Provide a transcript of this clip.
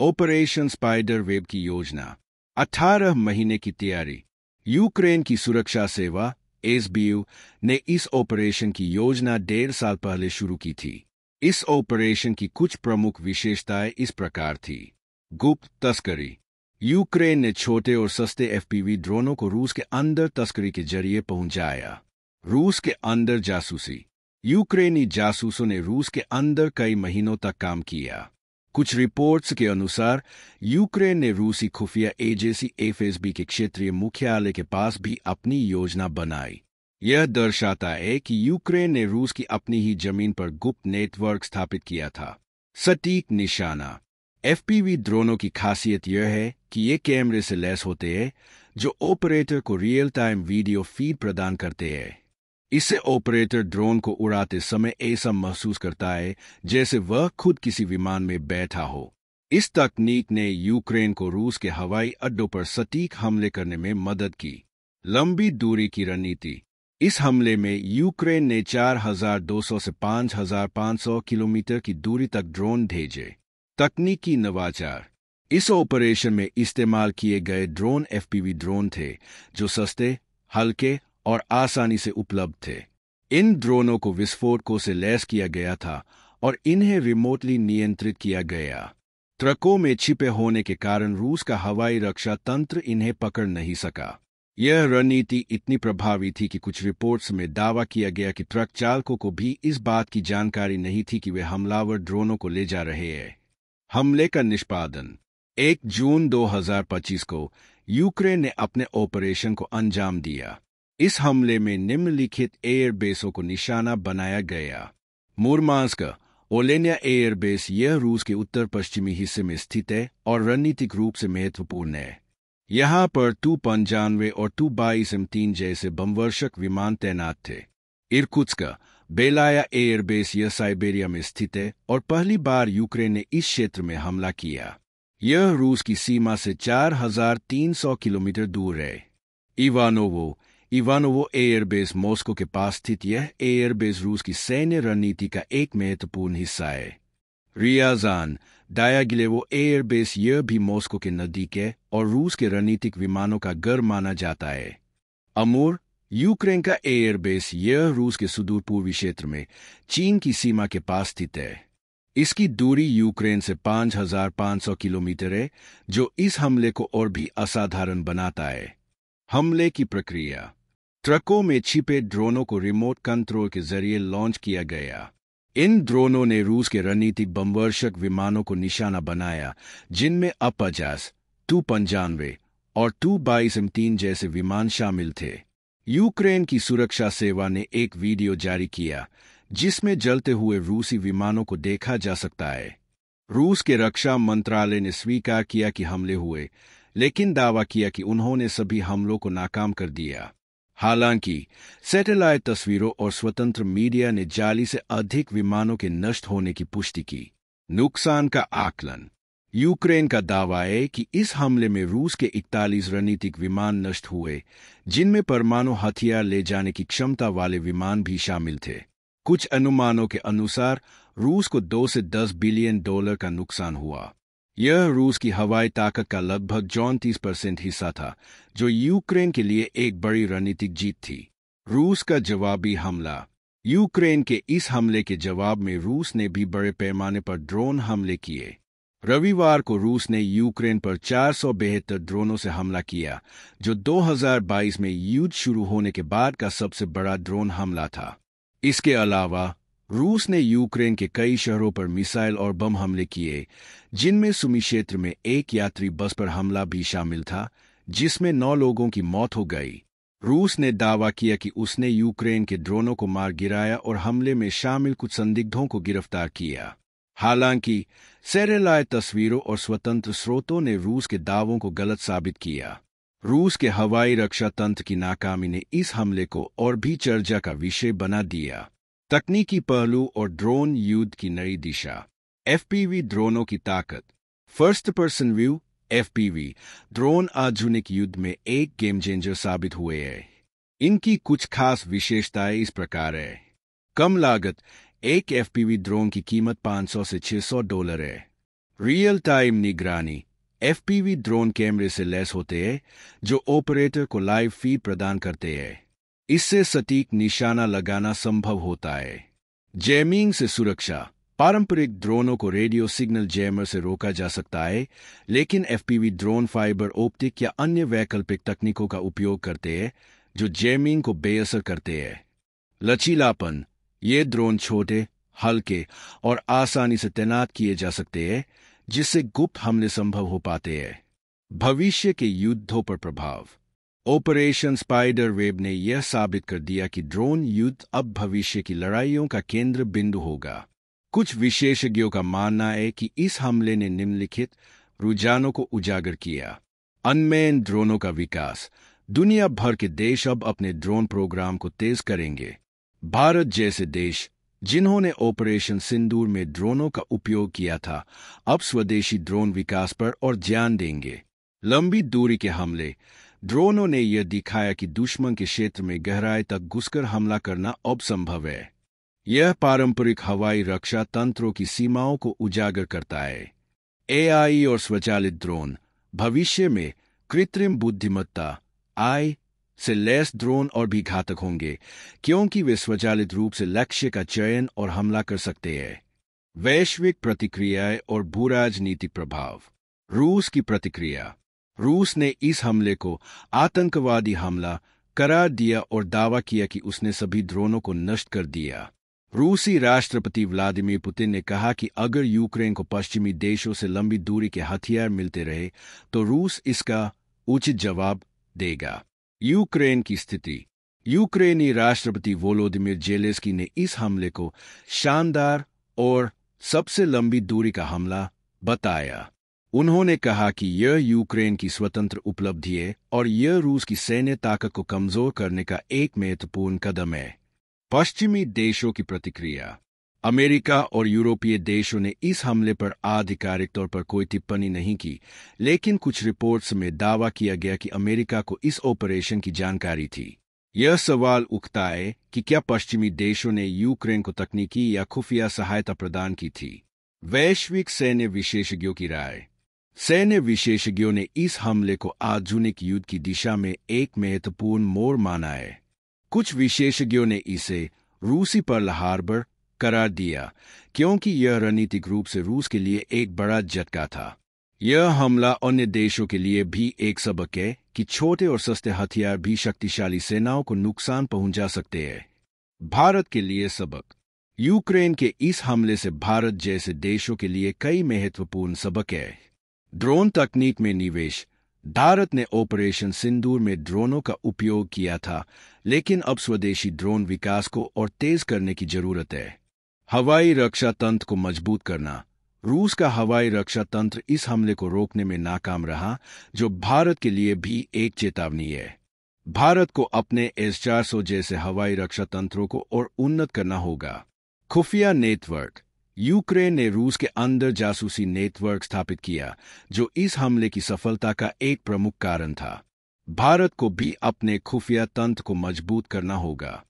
Operation spider web की योजना 18 महीने की तैयारी। यूक्रेन की सुरक्षा सेवा एसबीयू ने इस ऑपरेशन की योजना 1.5 साल पहले शुरू की थी। इस ऑपरेशन की कुछ प्रमुख विशेषताएं इस प्रकार थी। गुप्त तस्करी। यूक्रेन ने छोटे और सस्ते एफपीवी ड्रोनों को रूस के अंदर तस्करी के जरिए पहुंचाया। रूस के अंदर जासूसी। यूक्रेनी जासूसों ने रूस के अंदर कई महीनों तक काम किया। कुछ रिपोर्ट्स के अनुसार यूक्रेन ने रूसी खुफिया एजेंसी एफएसबी के क्षेत्रीय मुख्यालय के पास भी अपनी योजना बनाई। यह दर्शाता है कि यूक्रेन ने रूस की अपनी ही जमीन पर गुप्त नेटवर्क स्थापित किया था। सटीक निशाना। एफपीवी ड्रोनों की खासियत यह है कि ये कैमरे से लैस होते हैं जो ऑपरेटर को रियल टाइम वीडियो फीड प्रदान करते हैं। इससे ऑपरेटर ड्रोन को उड़ाते समय ऐसा महसूस करता है जैसे वह खुद किसी विमान में बैठा हो। इस तकनीक ने यूक्रेन को रूस के हवाई अड्डों पर सटीक हमले करने में मदद की। लंबी दूरी की रणनीति। इस हमले में यूक्रेन ने 4,200 से 5,500 किलोमीटर की दूरी तक ड्रोन भेजे। तकनीकी नवाचार। इस ऑपरेशन में इस्तेमाल किए गए ड्रोन एफपीवी ड्रोन थे जो सस्ते, हल्के और आसानी से उपलब्ध थे। इन ड्रोनों को विस्फोटकों से लैस किया गया था और इन्हें रिमोटली नियंत्रित किया गया। ट्रकों में छिपे होने के कारण रूस का हवाई रक्षा तंत्र इन्हें पकड़ नहीं सका। यह रणनीति इतनी प्रभावी थी कि कुछ रिपोर्ट्स में दावा किया गया कि ट्रक चालकों को भी इस बात की जानकारी नहीं थी कि वे हमलावर ड्रोनों को ले जा रहे हैं। हमले का निष्पादन। 1 जून 2025 को यूक्रेन ने अपने ऑपरेशन को अंजाम दिया। इस हमले में निम्नलिखित एयरबेसों को निशाना बनाया गया। मुर्मांस्क, ओलेनिया एयरबेस। यह रूस के उत्तर पश्चिमी हिस्से में स्थित है और रणनीतिक रूप से महत्वपूर्ण है। यहाँ पर तु-95 और तु-22M3 जैसे बमवर्षक विमान तैनात थे। Irkutsk, Belaya airbase. यह साइबेरिया में स्थित है और पहली बार यूक्रेन ने इस क्षेत्र में हमला किया। यह रूस की सीमा से 4,300 किलोमीटर दूर है। इवानोवो एयरबेस मॉस्को के पास स्थित। यह एयरबेस रूस की सैन्य रणनीति का एक महत्वपूर्ण हिस्सा है। Ryazan, Diaghilevo airbase. यह भी मॉस्को के नजदीक है और रूस के रणनीतिक विमानों का घर माना जाता है। अमूर, यूक्रेन का एयरबेस। यह रूस के सुदूर पूर्वी क्षेत्र में चीन की सीमा के पास स्थित है। इसकी दूरी यूक्रेन से 5,500 किलोमीटर है, जो इस हमले को और भी असाधारण बनाता है। हमले की प्रक्रिया। ट्रकों में छिपे ड्रोनों को रिमोट कंट्रोल के जरिए लॉन्च किया गया। इन ड्रोनों ने रूस के रणनीतिक बमवर्षक विमानों को निशाना बनाया, जिनमें अप-50, तु-95 और तु-22M3 जैसे विमान शामिल थे। यूक्रेन की सुरक्षा सेवा ने एक वीडियो जारी किया जिसमें जलते हुए रूसी विमानों को देखा जा सकता है। रूस के रक्षा मंत्रालय ने स्वीकार किया कि हमले हुए, लेकिन दावा किया कि उन्होंने सभी हमलों को नाकाम कर दिया। हालांकि सैटेलाइट तस्वीरों और स्वतंत्र मीडिया ने जाली से अधिक विमानों के नष्ट होने की पुष्टि की। नुकसान का आकलन। यूक्रेन का दावा है कि इस हमले में रूस के 41 रणनीतिक विमान नष्ट हुए, जिनमें परमाणु हथियार ले जाने की क्षमता वाले विमान भी शामिल थे। कुछ अनुमानों के अनुसार रूस को $2 से $10 बिलियन का नुकसान हुआ। यह रूस की हवाई ताकत का लगभग 34% हिस्सा था, जो यूक्रेन के लिए एक बड़ी रणनीतिक जीत थी। रूस का जवाबी हमला। यूक्रेन के इस हमले के जवाब में रूस ने भी बड़े पैमाने पर ड्रोन हमले किए। रविवार को रूस ने यूक्रेन पर 472 ड्रोनों से हमला किया, जो 2022 में युद्ध शुरू होने के बाद का सबसे बड़ा ड्रोन हमला था। इसके अलावा रूस ने यूक्रेन के कई शहरों पर मिसाइल और बम हमले किए, जिनमें सुमी क्षेत्र में एक यात्री बस पर हमला भी शामिल था, जिसमें 9 लोगों की मौत हो गई। रूस ने दावा किया कि उसने यूक्रेन के ड्रोनों को मार गिराया और हमले में शामिल कुछ संदिग्धों को गिरफ्तार किया। हालांकि सैटेलाइट तस्वीरों और स्वतंत्र स्रोतों ने रूस के दावों को गलत साबित किया। रूस के हवाई रक्षा तंत्र की नाकामी ने इस हमले को और भी चर्चा का विषय बना दिया। तकनीकी पहलू और ड्रोन युद्ध की नई दिशा। एफपीवी ड्रोनों की ताकत। First person view FPV drone आधुनिक युद्ध में एक गेम चेंजर साबित हुए हैं। इनकी कुछ खास विशेषताएं इस प्रकार है। कम लागत। एक एफपीवी ड्रोन की कीमत $500 से $600 है। रियल टाइम निगरानी FPV ड्रोन कैमरे से लैस होते हैं जो ऑपरेटर को लाइव फीड प्रदान करते हैं। इससे सटीक निशाना लगाना संभव होता है। जैमिंग से सुरक्षा पारंपरिक ड्रोनों को रेडियो सिग्नल जैमर से रोका जा सकता है, लेकिन FPV ड्रोन फाइबर ऑप्टिक या अन्य वैकल्पिक तकनीकों का उपयोग करते हैं जो जैमिंग को बेअसर करते हैं। लचीलापन ये ड्रोन छोटे, हल्के और आसानी से तैनात किए जा सकते हैं, जिससे गुप्त हमले संभव हो पाते हैं। भविष्य के युद्धों पर प्रभाव ऑपरेशन स्पाइडर वेब ने यह साबित कर दिया कि ड्रोन युद्ध अब भविष्य की लड़ाइयों का केंद्र बिंदु होगा। कुछ विशेषज्ञों का मानना है कि इस हमले ने निम्नलिखित रुझानों को उजागर किया। अनमैन ड्रोनों का विकास दुनिया भर के देश अब अपने ड्रोन प्रोग्राम को तेज करेंगे। भारत जैसे देश जिन्होंने ऑपरेशन सिंदूर में ड्रोनों का उपयोग किया था, अब स्वदेशी ड्रोन विकास पर और ध्यान देंगे। लंबी दूरी के हमले ड्रोनों ने यह दिखाया कि दुश्मन के क्षेत्र में गहराई तक घुसकर हमला करना अब संभव है। यह पारंपरिक हवाई रक्षा तंत्रों की सीमाओं को उजागर करता है। AI और स्वचालित ड्रोन भविष्य में कृत्रिम बुद्धिमत्ता AI से लैस ड्रोन और भी घातक होंगे, क्योंकि वे स्वचालित रूप से लक्ष्य का चयन और हमला कर सकते हैं। वैश्विक प्रतिक्रियाएं और भूराजनीतिक प्रभाव रूस की प्रतिक्रिया रूस ने इस हमले को आतंकवादी हमला करार दिया और दावा किया कि उसने सभी ड्रोनों को नष्ट कर दिया। रूसी राष्ट्रपति व्लादिमीर पुतिन ने कहा कि अगर यूक्रेन को पश्चिमी देशों से लंबी दूरी के हथियार मिलते रहे तो रूस इसका उचित जवाब देगा। यूक्रेन की स्थिति यूक्रेनी राष्ट्रपति वोलोदिमीर जेलेंस्की ने इस हमले को शानदार और सबसे लंबी दूरी का हमला बताया। उन्होंने कहा कि यह यूक्रेन की स्वतंत्र उपलब्धि है और यह रूस की सैन्य ताकत को कमजोर करने का एक महत्वपूर्ण कदम है। पश्चिमी देशों की प्रतिक्रिया अमेरिका और यूरोपीय देशों ने इस हमले पर आधिकारिक तौर पर कोई टिप्पणी नहीं की, लेकिन कुछ रिपोर्ट्स में दावा किया गया कि अमेरिका को इस ऑपरेशन की जानकारी थी। यह सवाल उठता है कि क्या पश्चिमी देशों ने यूक्रेन को तकनीकी या खुफिया सहायता प्रदान की थी। वैश्विक सैन्य विशेषज्ञों की राय सैन्य विशेषज्ञों ने इस हमले को आधुनिक युद्ध की दिशा में एक महत्वपूर्ण मोड़ माना है। कुछ विशेषज्ञों ने इसे रूसी पर्ल हार्बर करार दिया, क्योंकि यह रणनीतिक रूप से रूस के लिए एक बड़ा झटका था। यह हमला अन्य देशों के लिए भी एक सबक है कि छोटे और सस्ते हथियार भी शक्तिशाली सेनाओं को नुकसान पहुंचा सकते हैं। भारत के लिए सबक यूक्रेन के इस हमले से भारत जैसे देशों के लिए कई महत्वपूर्ण सबक है। ड्रोन तकनीक में निवेश भारत ने ऑपरेशन सिंदूर में ड्रोनों का उपयोग किया था, लेकिन अब स्वदेशी ड्रोन विकास को और तेज करने की जरूरत है। हवाई रक्षा तंत्र को मजबूत करना रूस का हवाई रक्षा तंत्र इस हमले को रोकने में नाकाम रहा, जो भारत के लिए भी एक चेतावनी है। भारत को अपने S-400 जैसे हवाई रक्षा तंत्रों को और उन्नत करना होगा। खुफिया नेटवर्क यूक्रेन ने रूस के अंदर जासूसी नेटवर्क स्थापित किया, जो इस हमले की सफलता का एक प्रमुख कारण था। भारत को भी अपने खुफिया तंत्र को मजबूत करना होगा।